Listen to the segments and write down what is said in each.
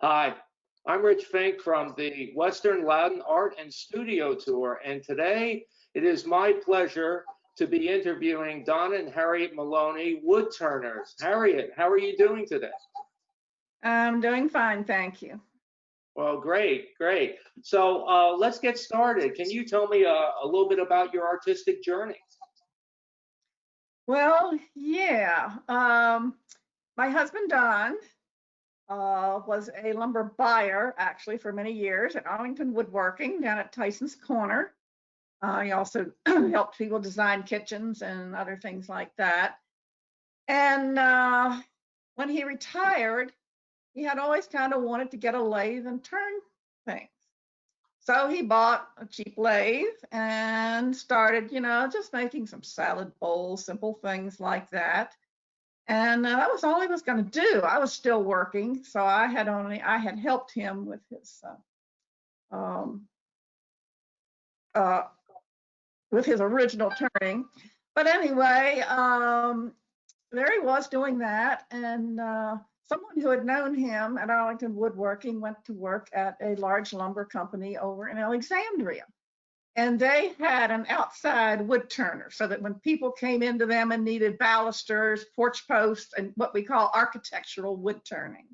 Hi, I'm Rich Fink from the Western Latin Art and Studio Tour, and today it is my pleasure to be interviewing Don and Harriet Maloney, wood turners. Harriet, how are you doing today? I'm doing fine, thank you. Well, great, great. So let's get started. Can you tell me a little bit about your artistic journey? Well, yeah. My husband Don was a lumber buyer actually for many years at Arlington Woodworking down at Tyson's Corner. He also helped people design kitchens and other things like that. And when he retired, he had always kind of wanted to get a lathe and turn things. So he bought a cheap lathe and started, just making some salad bowls, simple things like that. And that was all he was going to do. I was still working, so I had helped him um, uh, with his original turning. But anyway, there he was doing that, and someone who had known him at Arlington Woodworking went to work at a large lumber company over in Alexandria. And they had an outside wood turner so that when people came into them and needed balusters, porch posts, and what we call architectural wood turning,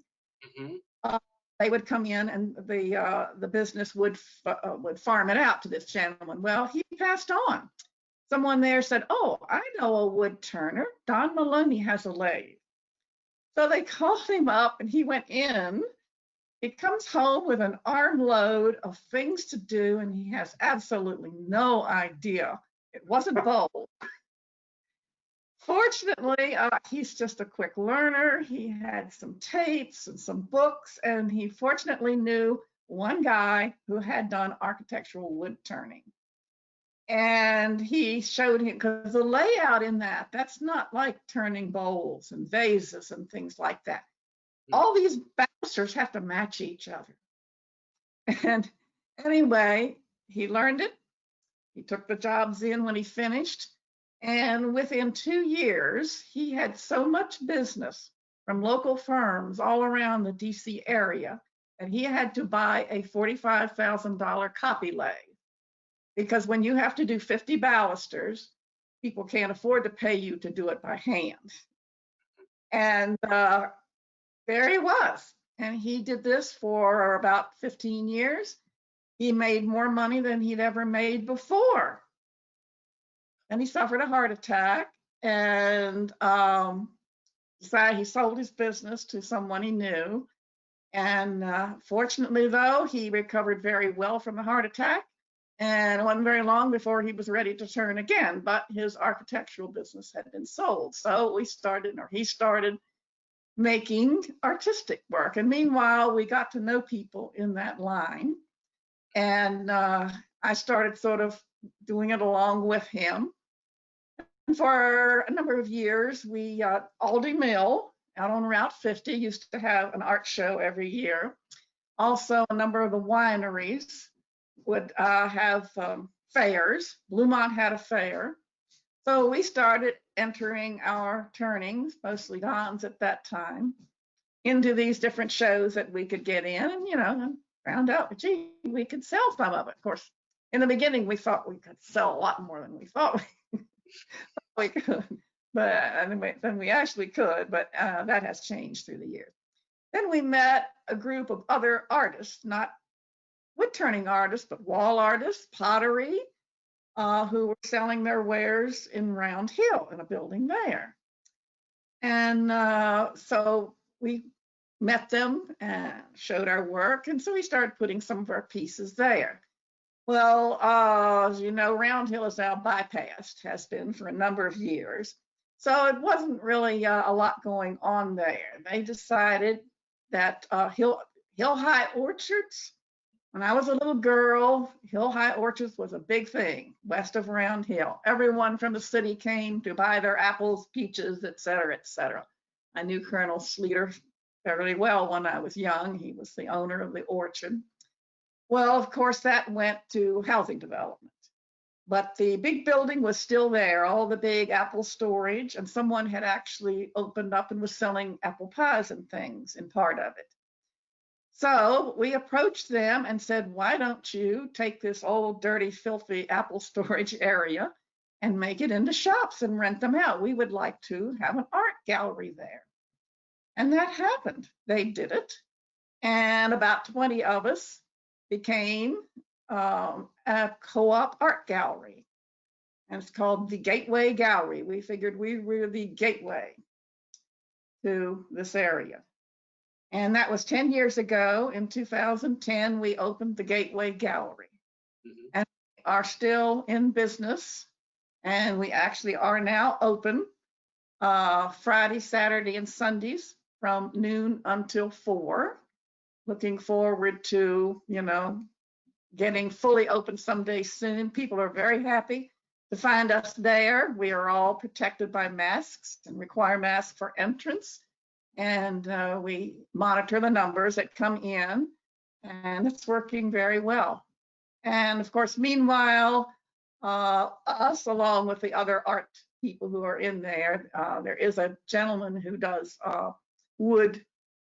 Hmm. uh, they would come in and the business would farm it out to this gentleman. Well, he passed on. Someone there said, "Oh, I know a wood turner. Don Maloney has a lathe." So they called him up and he went in. He comes home with an armload of things to do, and he has absolutely no idea. It wasn't bold. Fortunately, he's just a quick learner. He had some tapes and some books, and he fortunately knew one guy who had done architectural wood turning. And he showed him, because the layout in that's not like turning bowls and vases and things like that. All these balusters have to match each other. And anyway, he learned it. He took the jobs in when he finished. And within 2 years, he had so much business from local firms all around the DC area that he had to buy a $45,000 copy lathe. Because when you have to do 50 balusters, people can't afford to pay you to do it by hand. And there he was. And he did this for about 15 years. He made more money than he'd ever made before. And he suffered a heart attack and decided he sold his business to someone he knew. And fortunately, though, he recovered very well from the heart attack. And it wasn't very long before he was ready to turn again, but his architectural business had been sold. So he started making artistic work. And meanwhile, we got to know people in that line. And I started sort of doing it along with him. And for a number of years, Aldi Mill out on Route 50 used to have an art show every year. Also, a number of the wineries would have fairs. Bluemont had a fair. So we started entering our turnings, mostly Don's at that time, into these different shows that we could get in, and found out, gee, we could sell some of it. Of course, in the beginning, we thought we could sell a lot more than we thought we could, but anyway, then we actually could, but that has changed through the years. Then we met a group of other artists, not wood turning artists, but wall artists, pottery, who were selling their wares in Round Hill in a building there. And so we met them and showed our work. And so we started putting some of our pieces there. Well, as you know, Round Hill is now bypassed, has been for a number of years. So it wasn't really a lot going on there. They decided that Hill High Orchards, when I was a little girl, Hill High Orchards was a big thing west of Round Hill. Everyone from the city came to buy their apples, peaches, et cetera, et cetera. I knew Colonel Sleater fairly well when I was young. He was the owner of the orchard. Well, of course, that went to housing development. But the big building was still there, all the big apple storage, and someone had actually opened up and was selling apple pies and things in part of it. So we approached them and said, why don't you take this old, dirty, filthy apple storage area and make it into shops and rent them out? We would like to have an art gallery there. And that happened. They did it. And about 20 of us became a co-op art gallery. And it's called the Gateway Gallery. We figured we were the gateway to this area. And that was 10 years ago. In 2010, we opened the Gateway Gallery. And we are still in business. And we actually are now open Friday, Saturday, and Sundays from noon until 4. Looking forward to, getting fully open someday soon. People are very happy to find us there. We are all protected by masks and require masks for entrance. And we monitor the numbers that come in, and it's working very well. And of course, meanwhile, us, along with the other art people who are in there, there is a gentleman who does wood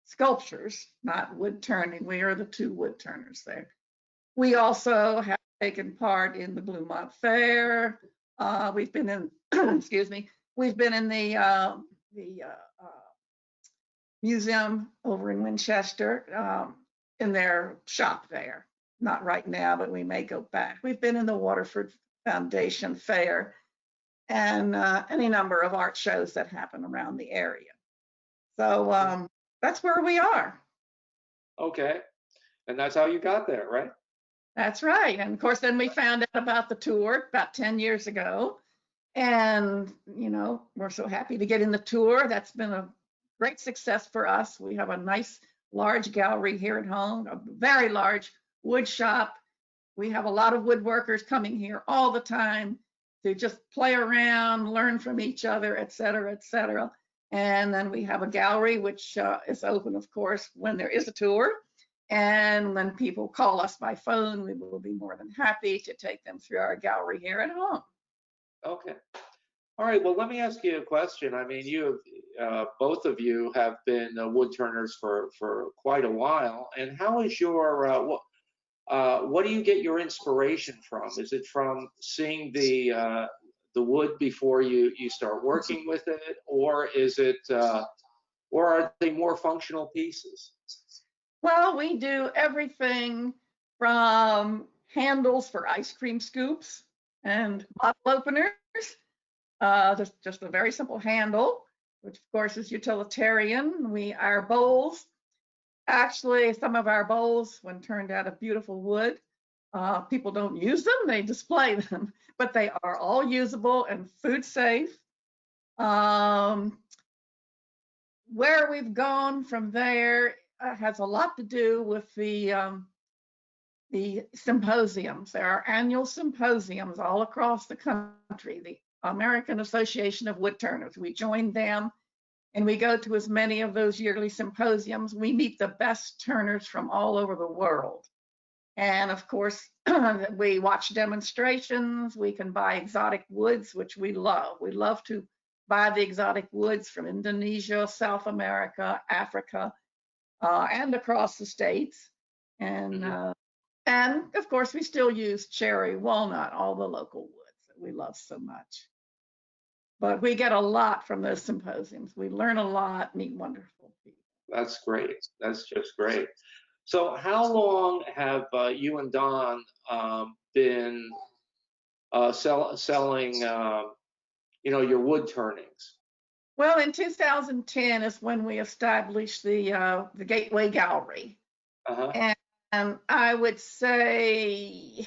sculptures, not wood turning. We are the 2 wood turners there. We also have taken part in the Bluemont Fair. We've been in, excuse me, we've been in the museum over in Winchester, in their shop there. Not right now, but we may go back. We've been in the Waterford Foundation Fair and any number of art shows that happen around the area. So that's where we are. Okay. And that's how you got there, right? That's right. And of course, then we found out about the tour about 10 years ago. And, we're so happy to get in the tour. That's been a great success for us. We have a nice, large gallery here at home, a very large wood shop. We have a lot of woodworkers coming here all the time to just play around, learn from each other, et cetera, et cetera. And then we have a gallery, which is open, of course, when there is a tour. And when people call us by phone, we will be more than happy to take them through our gallery here at home. Okay. All right. Well, let me ask you a question. I mean, both of you have been wood turners for quite a while. And how is your what do you get your inspiration from? Is it from seeing the wood before you start working with it, or is it, or are they more functional pieces? Well, we do everything from handles for ice cream scoops and bottle openers. Just a very simple handle, which of course is utilitarian. Our bowls, actually, some of our bowls, when turned out of beautiful wood, people don't use them, they display them, but they are all usable and food safe. Where we've gone from there has a lot to do with the symposiums. There are annual symposiums all across the country, the American Association of Wood Turners. We join them and we go to as many of those yearly symposiums. We meet the best turners from all over the world. And of course, we watch demonstrations. We can buy exotic woods, which we love. We love to buy the exotic woods from Indonesia, South America, Africa, and across the states. And of course, we still use cherry, walnut, all the local woods that we love so much. But we get a lot from those symposiums. We learn a lot, meet wonderful people. That's great. That's just great. So how long have you and Don been selling, your wood turnings? Well, in 2010 is when we established the Gateway Gallery. And I would say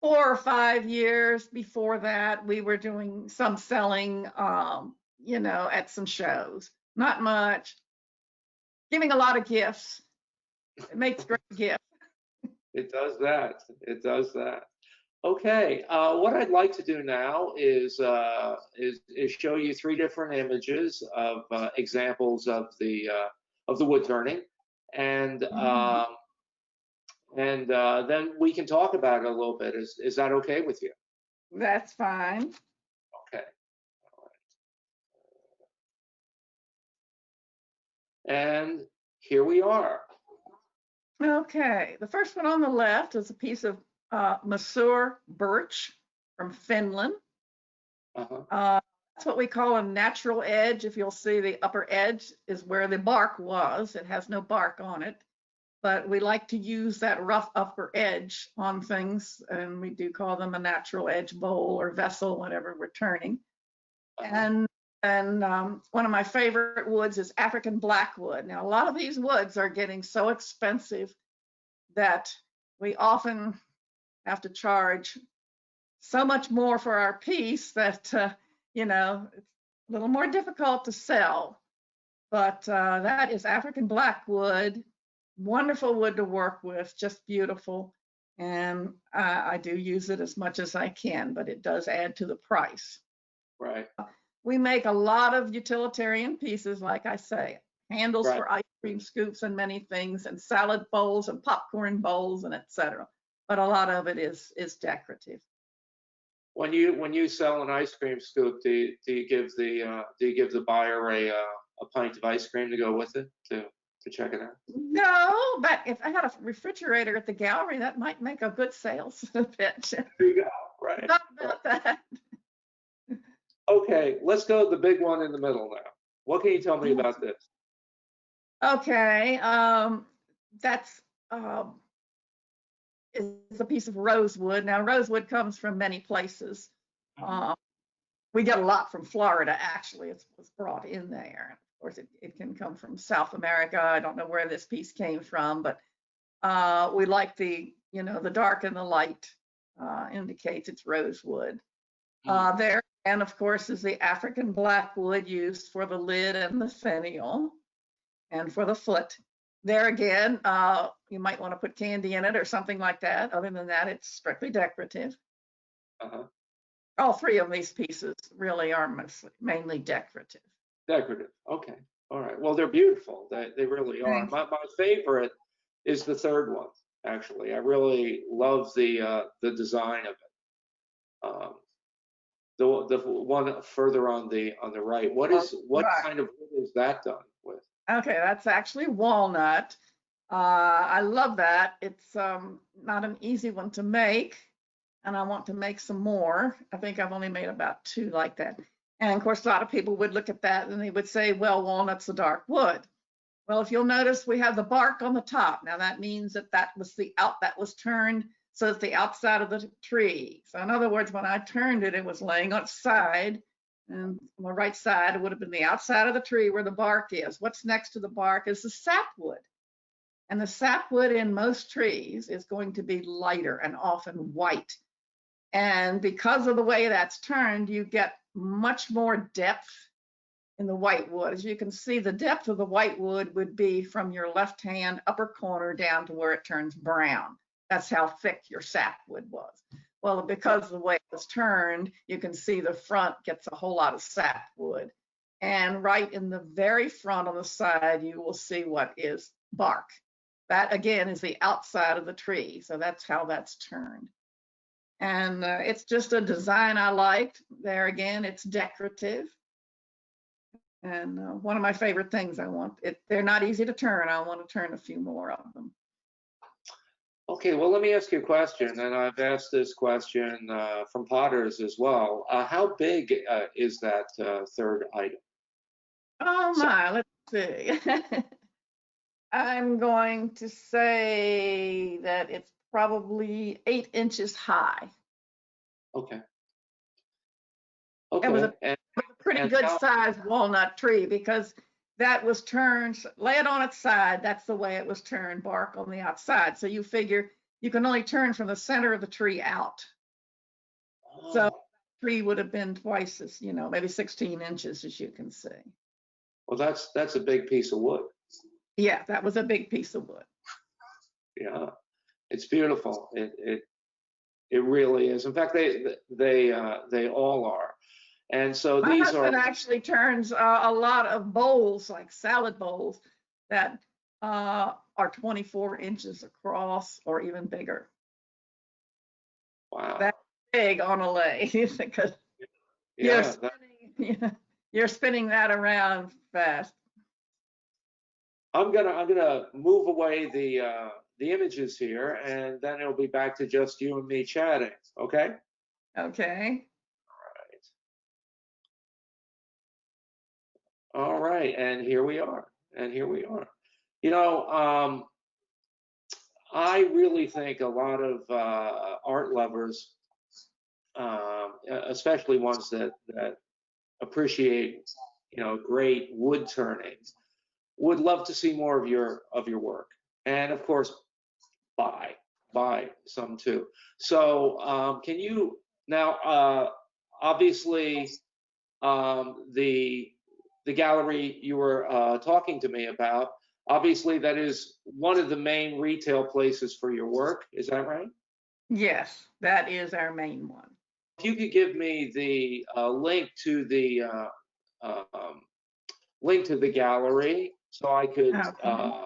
4 or 5 years before that, we were doing some selling, at some shows. Not much. Giving a lot of gifts. It makes great gifts. It does that. It does that. Okay. What I'd like to do now is show you 3 different images of examples of the wood turning, and then we can talk about it a little bit. Is that okay with you? That's fine. Okay. All right. And here we are. Okay, the first one on the left is a piece of mature birch from Finland. That's what we call a natural edge. If you'll see, the upper edge is where the bark was. It has no bark on it, but we like to use that rough upper edge on things, and we do call them a natural edge bowl or vessel whenever we're turning. And one of my favorite woods is African blackwood. Now, a lot of these woods are getting so expensive that we often have to charge so much more for our piece that, you know, it's a little more difficult to sell. But that is African blackwood, wonderful wood to work with, just beautiful. And I do use it as much as I can, but it does add to the price. Right. We make a lot of utilitarian pieces, like I say, handles for ice cream scoops and many things, and salad bowls and popcorn bowls and etc. But a lot of it is decorative. When you sell an ice cream scoop, do you give the buyer a pint of ice cream to go with it to check it out? No, but if I had a refrigerator at the gallery, that might make a good sales pitch. There you go. Right. Not about that. Okay, let's go to the big one in the middle now. What can you tell me about this? Okay, that's is a piece of rosewood. Now, rosewood comes from many places. We get a lot from Florida, actually. It was brought in there. Of course, it can come from South America. I don't know where this piece came from, but we like the dark and the light indicates it's rosewood. There, and of course, is the African blackwood used for the lid and the finial and for the foot. There again, you might want to put candy in it or something like that. Other than that, it's strictly decorative. All three of these pieces really are mainly decorative. Decorative. Okay. All right. Well, they're beautiful. They really are. My favorite is the third one. Actually, I really love the design of it. The one further on the right. What kind of wood is that done with? Okay, that's actually walnut. I love that. It's not an easy one to make, and I want to make some more. I think I've only made about 2 like that. And of course, a lot of people would look at that and they would say, well, walnut's a dark wood. Well, if you'll notice, we have the bark on the top. Now that means that was turned so that the outside of the tree. So in other words, when I turned it, it was laying on its side, and on the right side, it would have been the outside of the tree where the bark is. What's next to the bark is the sapwood. And the sapwood in most trees is going to be lighter and often white. And because of the way that's turned, you get much more depth in the white wood. As you can see, the depth of the white wood would be from your left hand upper corner down to where it turns brown. That's how thick your sapwood was. Well, because of the way it was turned, you can see the front gets a whole lot of sapwood. And right in the very front on the side, you will see what is bark. That, again, is the outside of the tree. So that's how that's turned. And it's just a design I liked. There again, it's decorative. And one of my favorite things they're not easy to turn. I want to turn a few more of them. Okay, well, let me ask you a question, and I've asked this question from potters as well. How big is that third item? Oh my, let's see. I'm going to say that it's probably 8 inches high. Okay. It was a pretty good sized walnut tree because that was turned, lay it on its side. That's the way it was turned, bark on the outside. So you figure you can only turn from the center of the tree out. Oh. So the tree would have been twice as, maybe 16 inches, as you can see. Well, that's a big piece of wood. Yeah, that was a big piece of wood. Yeah, it's beautiful. It really is. In fact, they all are. And so my husband actually turns a lot of bowls, like salad bowls, that are 24 inches across or even bigger. Wow. That's big on a lathe because you're spinning that around fast. I'm gonna move away the images here, and then it'll be back to just you and me chatting. Okay? Okay. All right, and here we are. And here we are. You know, I really think a lot of art lovers, especially ones that appreciate, great wood turning, would love to see more of your work, and of course, buy buy some too. So, can you now? Obviously, the gallery you were talking to me about. Obviously, that is one of the main retail places for your work. Is that right? Yes, that is our main one. If you could give me the um, link to the gallery, so I could, Okay.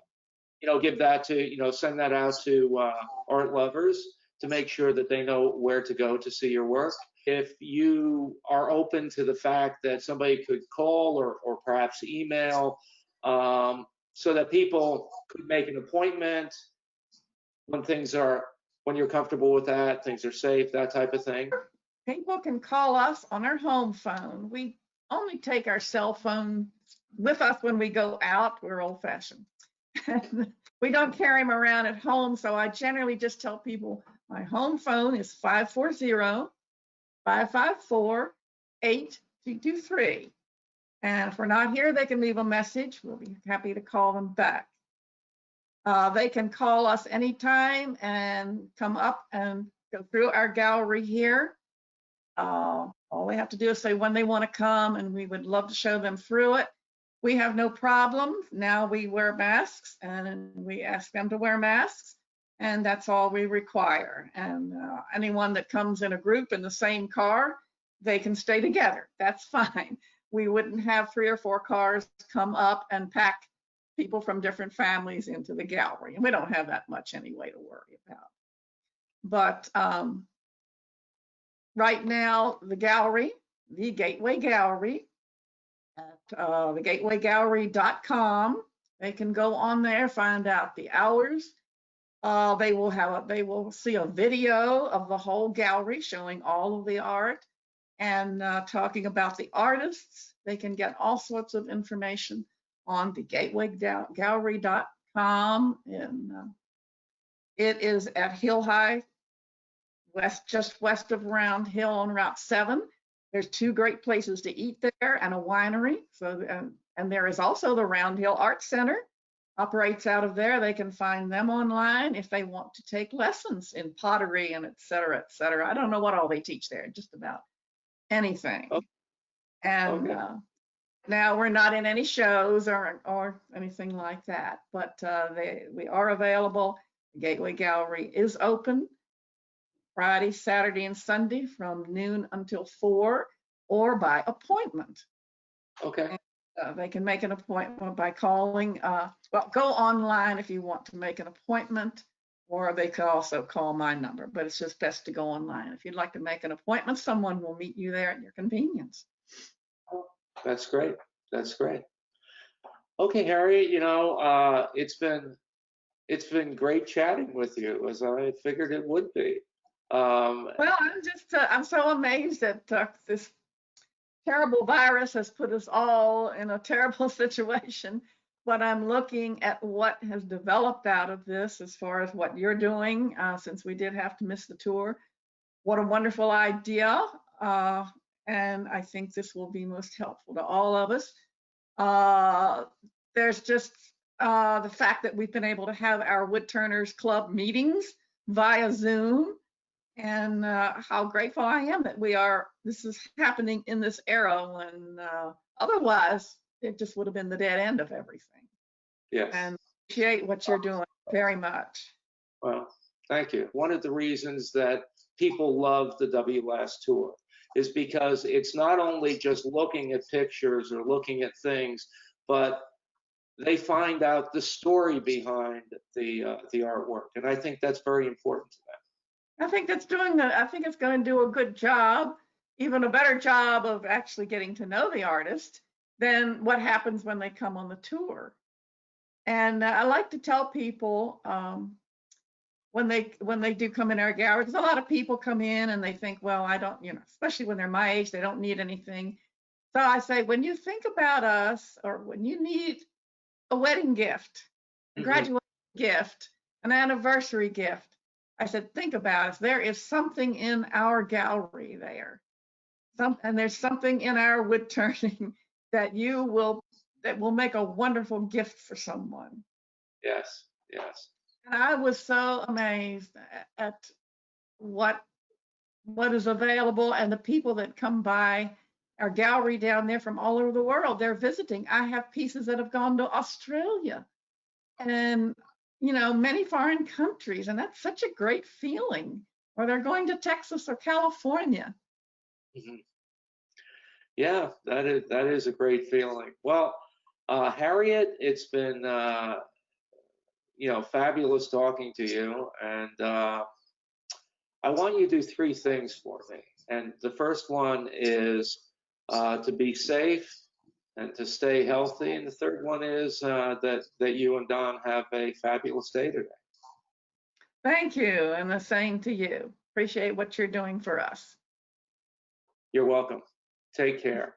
give that to, send that out to art lovers to make sure that they know where to go to see your work. If you are open to the fact that somebody could call or perhaps email, so that people could make an appointment when when you're comfortable with that, things are safe, that type of thing. People can call us on our home phone. We only take our cell phone with us when we go out. We're old fashioned. We don't carry them around at home. So I generally just tell people my home phone is 540-554-8223. And if we're not here, they can leave a message. We'll be happy to call them back. They can call us anytime and come up and go through our gallery here. All they have to do is say when they want to come, and we would love to show them through it. We have no problem. Now we wear masks, and we ask them to wear masks, and that's all we require. And anyone that comes in a group in the same car, they can stay together. That's fine. We wouldn't have 3 or 4 cars come up and pack people from different families into the gallery. And we don't have that much anyway to worry about. But right now, the gallery, the Gateway Gallery, at thegatewaygallery.com. They can go on there, find out the hours. They will see a video of the whole gallery showing all of the art and talking about the artists. They can get all sorts of information on the gatewaygallery.com. And it is at Hill High, just west of Round Hill on Route 7. There's 2 great places to eat there and a winery. So, and there is also the Round Hill Art Center, operates out of there. They can find them online if they want to take lessons in pottery and et cetera, et cetera. I don't know what all they teach there, just about anything. Oh, And okay. now we're not in any shows or anything like that, but we are available. The Gateway Gallery is open Friday, Saturday, and Sunday from noon until 4, or by appointment. Okay. And, they can make an appointment by calling. Well, go online if you want to make an appointment, or they could also call my number, but it's just best to go online. If you'd like to make an appointment, someone will meet you there at your convenience. That's great. That's great. Okay, Harriet, it's been great chatting with you, as I figured it would be. Well, I'm so amazed that this terrible virus has put us all in a terrible situation. But I'm looking at what has developed out of this as far as what you're doing, since we did have to miss the tour. What a wonderful idea. And I think this will be most helpful to all of us. There's just the fact that we've been able to have our Woodturners Club meetings via Zoom, and how grateful I am that this is happening in this era when otherwise it just would have been the dead end of everything. Yes. And appreciate what you're doing very much. Well, thank you. One of the reasons that people love the WLAS tour is because it's not only just looking at pictures or looking at things, but they find out the story behind the artwork, and I think that's very important to them. I think it's going to do a good job, even a better job of actually getting to know the artist than what happens when they come on the tour. And I like to tell people when they do come in our gallery, because a lot of people come in and they think, well, I don't, especially when they're my age, they don't need anything. So I say, when you think about us, or when you need a wedding gift, a graduation gift, an anniversary gift, I said, think about us. There is something in our gallery there. And there's something in our wood turning that will make a wonderful gift for someone. Yes, yes. And I was so amazed at what is available, and the people that come by our gallery down there from all over the world. They're visiting. I have pieces that have gone to Australia and many foreign countries, and that's such a great feeling. Or they're going to Texas or California. Yeah, that is a great feeling. Well, Harriet, it's been fabulous talking to you, and I want you to do three things for me. And the first one is to be safe and to stay healthy, and the third one is that you and Don have a fabulous day today. Thank you, and the same to you. Appreciate what you're doing for us. You're welcome. Take care.